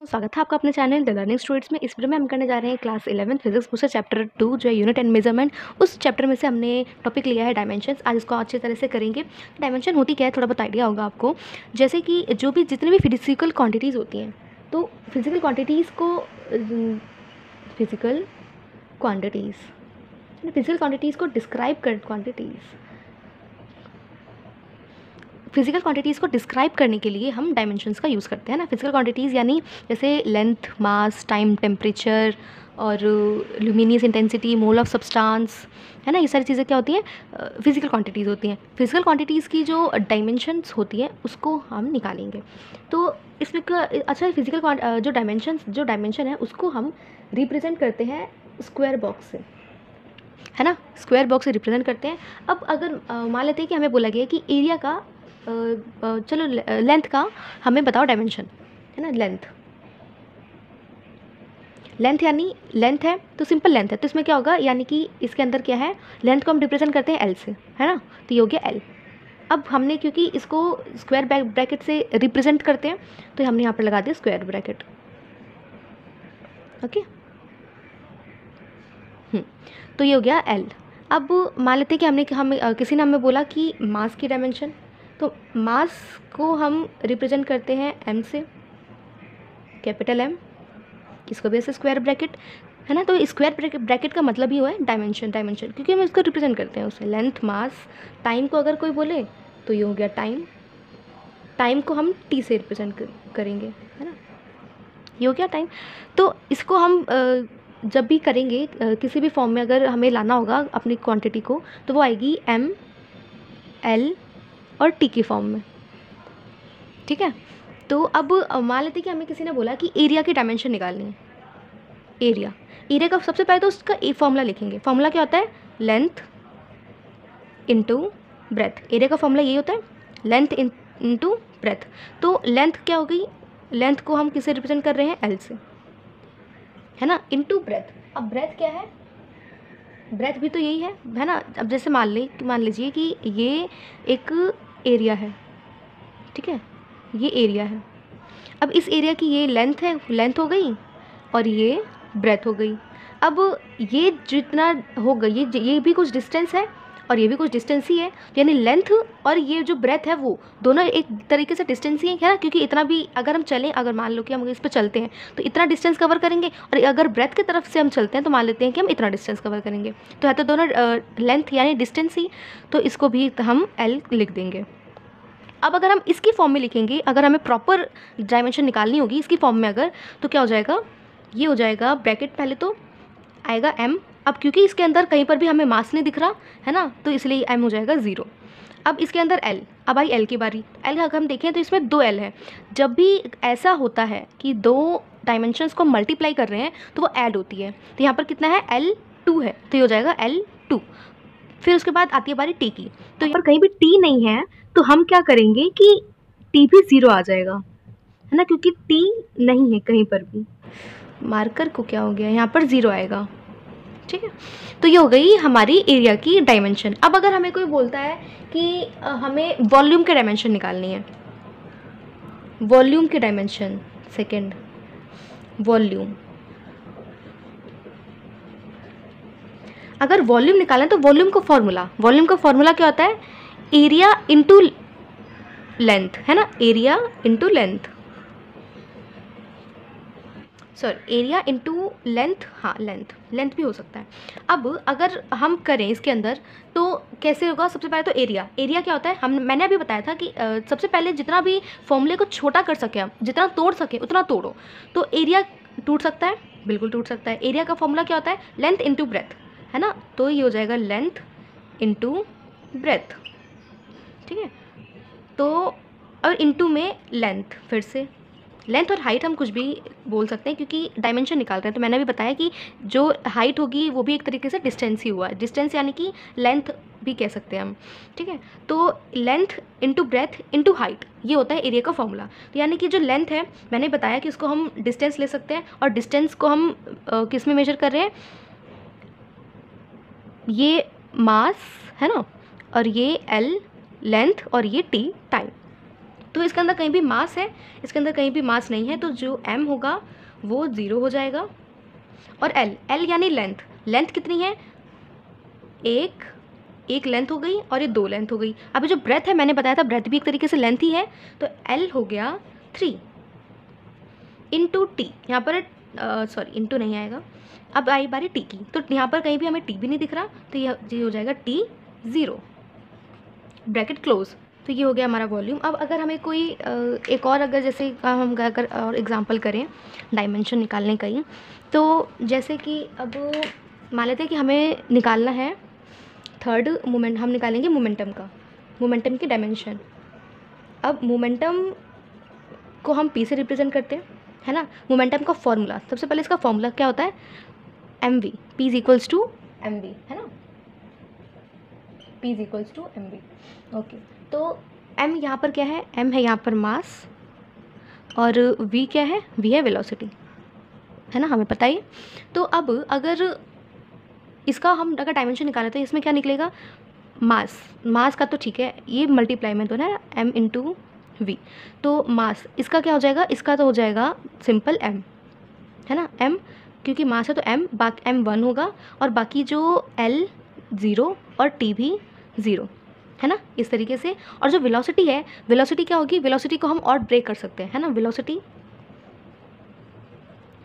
स्वागत है आपका अपने चैनल द लर्निंग स्टूडेंट्स में। इस वीडियो में हम करने जा रहे हैं क्लास 11 फिजिक्स पूछा चैप्टर 2 जो है यूनिट एंड मेजरमेंट। उस चैप्टर में से हमने टॉपिक लिया है डायमेंशंस। आज इसको अच्छी तरह से करेंगे। डायमेंशन होती क्या है थोड़ा बहुत आइडिया होगा आपको। जैसे कि जितनी भी फिजिकल क्वांटिटीज़ होती हैं, तो फिजिकल क्वांटिटीज़ को डिस्क्राइब कर फिजिकल क्वांटिटीज़ को डिस्क्राइब करने के लिए हम डायमेंशंस का यूज़ करते हैं ना। फिजिकल क्वांटिटीज़ यानी जैसे लेंथ, मास, टाइम, टेम्परेचर और luminous intensity, mole of substance, है ना। ये सारी चीज़ें क्या होती हैं, फिजिकल क्वांटिटीज़ होती हैं। फिजिकल क्वांटिटीज़ की जो डायमेंशंस होती हैं उसको हम निकालेंगे। तो इसमें अच्छा, फिजिकल जो डायमेंशन है उसको हम रिप्रेजेंट करते हैं स्क्वायर बॉक्स से, है ना। स्क्वायर बॉक्स से रिप्रेजेंट करते हैं। अब अगर मान लेते हैं कि हमें बोला गया कि एरिया का चलो लेंथ का हमें बताओ डायमेंशन, है ना। लेंथ यानी लेंथ है तो सिंपल लेंथ है, तो इसमें क्या होगा, यानी कि इसके अंदर क्या है, लेंथ को हम रिप्रेजेंट करते हैं एल से, है ना। तो ये हो गया एल। अब हमने क्योंकि इसको स्क्वायर ब्रैकेट से रिप्रेजेंट करते हैं तो हमने यहाँ पर लगा दिया स्क्वायर ब्रैकेट। ओके, तो ये हो गया एल। अब मान लेते हैं कि किसी ने हमें बोला कि मास की डायमेंशन, तो मास को हम रिप्रेजेंट करते हैं एम से, कैपिटल एम, इसको भी ऐसे स्क्वायर ब्रैकेट, है ना। तो स्क्वायर ब्रैकेट का मतलब ही हुआ है डायमेंशन, क्योंकि हम इसको रिप्रेजेंट करते हैं उससे। लेंथ, मास, टाइम को अगर कोई बोले तो ये हो गया टाइम को हम टी से रिप्रेजेंट करेंगे, है ना। ये हो गया टाइम। तो इसको हम जब भी करेंगे किसी भी फॉर्म में अगर हमें लाना होगा अपनी क्वांटिटी को, तो वो आएगी एम, एल और टी की फॉर्म में, ठीक है। तो अब मान लेते हैं कि हमें किसी ने बोला कि एरिया की डायमेंशन निकालनी है। एरिया का सबसे पहले तो उसका फॉर्मूला लिखेंगे। फॉर्मूला क्या होता है, लेंथ इंटू ब्रेथ। एरिया का फॉर्मूला यही होता है, लेंथ इंटू ब्रेथ। तो लेंथ क्या हो गई, लेंथ को हम किससे रिप्रेजेंट कर रहे हैं, एल से, है ना, इंटू ब्रेथ। अब ब्रेथ क्या है, ब्रेथ भी तो यही है ना। अब जैसे मान लीजिए कि ये एक एरिया है, ठीक है, ये एरिया है। अब इस एरिया की ये लेंथ हो गई और ये ब्रेथ हो गई। अब ये जितना हो गई, ये भी कुछ डिस्टेंस है और ये भी कुछ डिस्टेंस ही है, यानी लेंथ और ये जो ब्रेथ है वो दोनों एक तरीके से डिस्टेंस ही है ना। क्योंकि इतना भी अगर हम चलें, अगर मान लो कि हम इस पर चलते हैं तो इतना डिस्टेंस कवर करेंगे, और अगर ब्रेथ की तरफ से हम चलते हैं तो मान लेते हैं कि हम इतना डिस्टेंस कवर करेंगे। तो है तो दोनों लेंथ यानी डिस्टेंस ही, तो इसको भी हम एल लिख देंगे। अब अगर हम इसकी फॉर्म में लिखेंगे, अगर हमें प्रॉपर डायमेंशन निकालनी होगी इसकी फॉर्म में अगर, तो क्या हो जाएगा, ये हो जाएगा ब्रैकेट, पहले तो आएगा एम। अब क्योंकि इसके अंदर कहीं पर भी हमें मास नहीं दिख रहा है ना, तो इसलिए एम हो जाएगा 0। अब इसके अंदर एल, अब आई एल की बारी। एल अगर हम देखें तो इसमें 2 एल है। जब भी ऐसा होता है कि 2 डायमेंशंस को मल्टीप्लाई कर रहे हैं तो वो ऐड होती है। तो यहाँ पर कितना है, L2 है, तो ये हो जाएगा L2। फिर उसके बाद आती है बारी टी की। तो यहाँ पर कहीं भी टी नहीं है तो हम क्या करेंगे कि टी भी 0 आ जाएगा, है ना, क्योंकि टी नहीं है कहीं पर भी। मार्कर को क्या हो गया, यहाँ पर 0 आएगा, ठीक है। तो ये हो गई हमारी एरिया की डायमेंशन। अब अगर हमें कोई बोलता है कि हमें वॉल्यूम की डायमेंशन निकालनी है, वॉल्यूम की डायमेंशन, सेकेंड वॉल्यूम, अगर वॉल्यूम निकालें तो वॉल्यूम का फॉर्मूला क्या होता है, एरिया इंटू लेंथ, है ना, area into length, sorry area into length, हाँ लेंथ भी हो सकता है। अब अगर हम करें इसके अंदर तो कैसे होगा, सबसे पहले तो एरिया क्या होता है, मैंने अभी बताया था कि सबसे पहले जितना भी फॉर्मूले को छोटा कर सके हम, जितना तोड़ सके उतना तोड़ो। तो एरिया टूट सकता है, बिल्कुल टूट सकता है। एरिया का फॉर्मूला क्या होता है, लेंथ इंटू ब्रेथ, है ना। तो ये हो जाएगा लेंथ इंटू ब्रेथ, ठीक है। तो और इंटू में लेंथ, फिर से लेंथ और हाइट हम कुछ भी बोल सकते हैं क्योंकि डायमेंशन निकाल रहे हैं। तो मैंने भी बताया कि जो हाइट होगी वो भी एक तरीके से डिस्टेंस ही हुआ है, डिस्टेंस यानी कि लेंथ भी कह सकते हैं हम, ठीक है। तो length into breadth into height, ये होता है एरिया का फॉर्मूला। तो यानी कि जो लेंथ है, मैंने बताया कि उसको हम डिस्टेंस ले सकते हैं, और डिस्टेंस को हम किस में मेजर कर रहे हैं, ये मास है ना, और ये एल लेंथ और ये टी टाइम, तो इसके अंदर कहीं भी मास है, इसके अंदर कहीं भी मास नहीं है, तो जो m होगा वो 0 हो जाएगा। और l यानी लेंथ कितनी है, एक लेंथ हो गई और ये 2 लेंथ हो गई। अभी जो ब्रेथ है मैंने बताया था ब्रेथ भी एक तरीके से लेंथ ही है, तो l हो गया 3 इंटू टी, यहाँ पर सॉरी इंटू नहीं आएगा, अब आई बारी टी की, तो यहाँ पर कहीं भी हमें टी भी नहीं दिख रहा, तो ये हो जाएगा टी 0 ब्रैकेट क्लोज। तो ये हो गया हमारा वॉल्यूम। अब अगर हमें कोई एक और अगर जैसे हम अगर और एग्जांपल करें डायमेंशन निकालने का ही, तो जैसे कि अब मान लेते हैं कि हमें निकालना है थर्ड मोमेंट, हम निकालेंगे मोमेंटम की डायमेंशन। अब मोमेंटम को हम p से रिप्रेजेंट करते हैं, है ना। मोमेंटम का फॉर्मूला, सबसे पहले इसका फॉर्मूला क्या होता है, mv, p is equals to mv, है ना, p is equals to mv। Okay, तो m यहाँ पर क्या है, m है यहाँ पर मास, और v क्या है, v है वेलोसिटी, है ना, हमें पता ही। तो अब अगर इसका हम अगर डायमेंशन निकालें तो इसमें क्या निकलेगा, मास का तो ठीक है, ये मल्टीप्लाई में तो ना m इंटू वी, तो मास इसका क्या हो जाएगा, इसका तो हो जाएगा सिंपल m, है ना, m क्योंकि मास है तो m, बाकी m 1 होगा और बाकी जो l 0 और t भी 0, है ना, इस तरीके से। और जो वेलोसिटी है, वेलोसिटी क्या होगी, वेलोसिटी को हम और ब्रेक कर सकते हैं, है ना।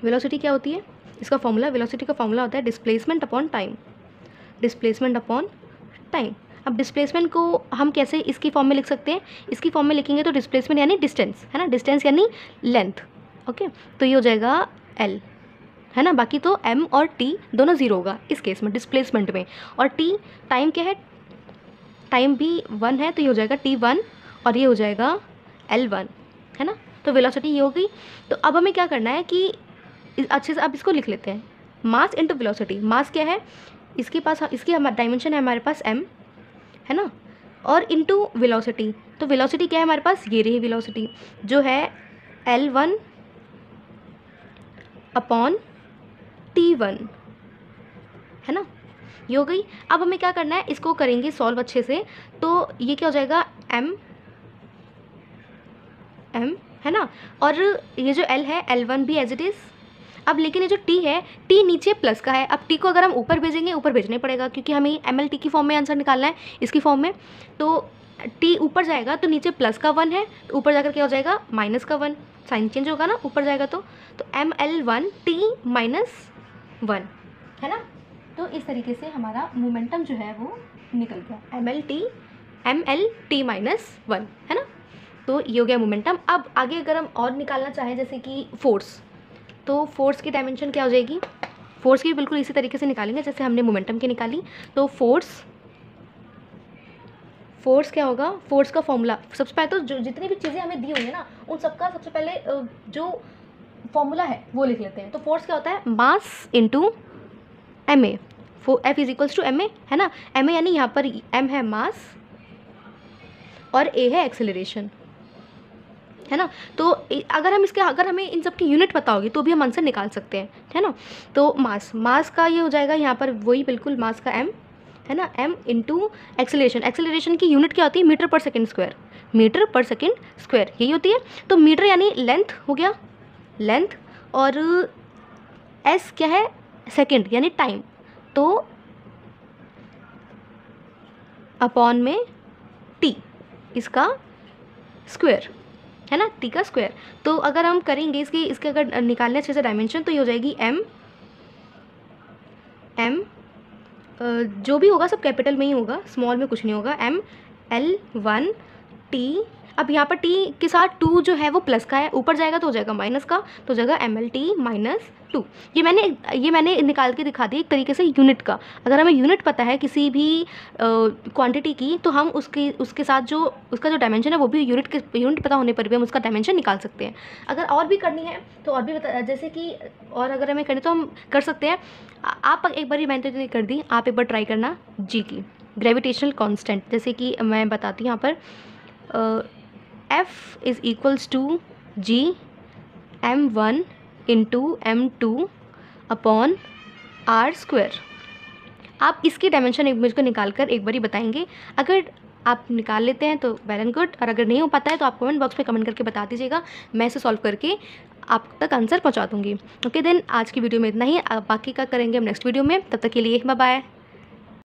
वेलोसिटी क्या होती है, इसका फॉर्मूला, वेलोसिटी का फॉर्मूला होता है डिस्प्लेसमेंट अपॉन टाइम। अब डिस्प्लेसमेंट को हम कैसे इसकी फॉर्म में लिख सकते हैं, इसकी फॉर्म में लिखेंगे तो डिस्प्लेसमेंट यानी डिस्टेंस, है ना, डिस्टेंस यानी लेंथ। ओके, तो ये हो जाएगा l, है ना, बाकी तो m और t दोनों 0 होगा इस केस में डिस्प्लेसमेंट में। और t टाइम क्या है, टाइम भी 1 है, तो ये हो जाएगा t1 और ये हो जाएगा l1, है ना। तो वेलोसिटी ये हो गई। तो अब हमें क्या करना है कि अच्छे से अब इसको लिख लेते हैं, मास इंटू वेलोसिटी। मास क्या है, इसके पास, इसकी डायमेंशन है हमारे पास m, है ना, और इंटू वेलोसिटी, तो वेलोसिटी क्या है हमारे पास, ये रही वेलोसिटी जो है L1 अपॉन T1, है ना, ये हो गई। अब हमें क्या करना है, इसको करेंगे सॉल्व अच्छे से, तो ये क्या हो जाएगा m, है ना, और ये जो L है L1 भी एज इट इज़। अब लेकिन ये जो t है, t नीचे प्लस का है, अब t को अगर हम ऊपर भेजेंगे, ऊपर भेजने पड़ेगा क्योंकि हमें mlt की फॉर्म में आंसर निकालना है, इसकी फॉर्म में, तो t ऊपर जाएगा तो नीचे प्लस का 1 है, तो ऊपर जाकर क्या हो जाएगा माइनस का 1, साइन चेंज होगा ना, ऊपर जाएगा तो ml1 t माइनस 1, है ना। तो इस तरीके से हमारा मोमेंटम जो है वो निकल गया, mlt माइनस 1, है ना। तो ये हो गया मोमेंटम। अब आगे अगर हम और निकालना चाहें जैसे कि फोर्स, तो फोर्स की डायमेंशन क्या हो जाएगी, फोर्स की भी बिल्कुल इसी तरीके से निकालेंगे जैसे हमने मोमेंटम की निकाली। तो फोर्स क्या होगा, फोर्स का फॉर्मूला, सबसे पहले तो जो जितनी भी चीज़ें हमें दी हुई है ना उन सबका सबसे पहले जो फॉर्मूला है वो लिख लेते हैं। तो फोर्स क्या होता है, mass into M A, F is equals to M A, है ना। एम ए यानी यहाँ पर m है मास और a है एक्सेलरेशन, है ना। तो अगर हमें इन सब की यूनिट पता होगी तो भी हम आंसर निकाल सकते हैं, है ना। तो मास का ये हो जाएगा यहाँ पर वही बिल्कुल मास का m, है ना, m इंटू एक्सेलरेशन की यूनिट क्या होती है, मीटर पर सेकेंड स्क्वायर, यही होती है। तो मीटर यानी लेंथ हो गया, लेंथ, और s क्या है, सेकेंड यानी टाइम, तो अपॉन में t इसका स्क्वायर, है ना, t का स्क्वायर। तो अगर हम करेंगे इसके अगर निकालने अच्छे से डायमेंशन, तो ये हो जाएगी m जो भी होगा सब कैपिटल में ही होगा, स्मॉल में कुछ नहीं होगा, ml1 t। अब यहाँ पर t के साथ 2 जो है वो प्लस का है, ऊपर जाएगा तो हो जाएगा माइनस का, तो हो जाएगा mlt माइनस 2। ये मैंने निकाल के दिखा दी एक तरीके से यूनिट का। अगर हमें यूनिट पता है किसी भी क्वांटिटी की, तो हम उसके साथ जो उसका जो डायमेंशन है वो भी यूनिट पता होने पर भी हम उसका डायमेंशन निकाल सकते हैं। अगर और भी करनी है तो और भी जैसे कि और अगर हमें करनी तो हम कर सकते हैं। आप एक बार मैंने तो कर दी, आप एक बार ट्राई करना जी की ग्रेविटेशनल कांस्टेंट, जैसे कि मैं बताती हूँ यहाँ पर F is equals to G m1 into m2 upon r square. आप इसकी डायमेंशन एक मुझको निकाल कर एक बार ही बताएंगे। अगर आप निकाल लेते हैं तो वेल एंड गुड, और अगर नहीं हो पाता है तो आप कमेंट बॉक्स में कमेंट करके बता दीजिएगा, मैं इसे सॉल्व करके आप तक आंसर पहुंचा दूंगी। ओके देन, आज की वीडियो में इतना ही, बाकी का करेंगे हम नेक्स्ट वीडियो में। तब तक के लिए बाय बाय।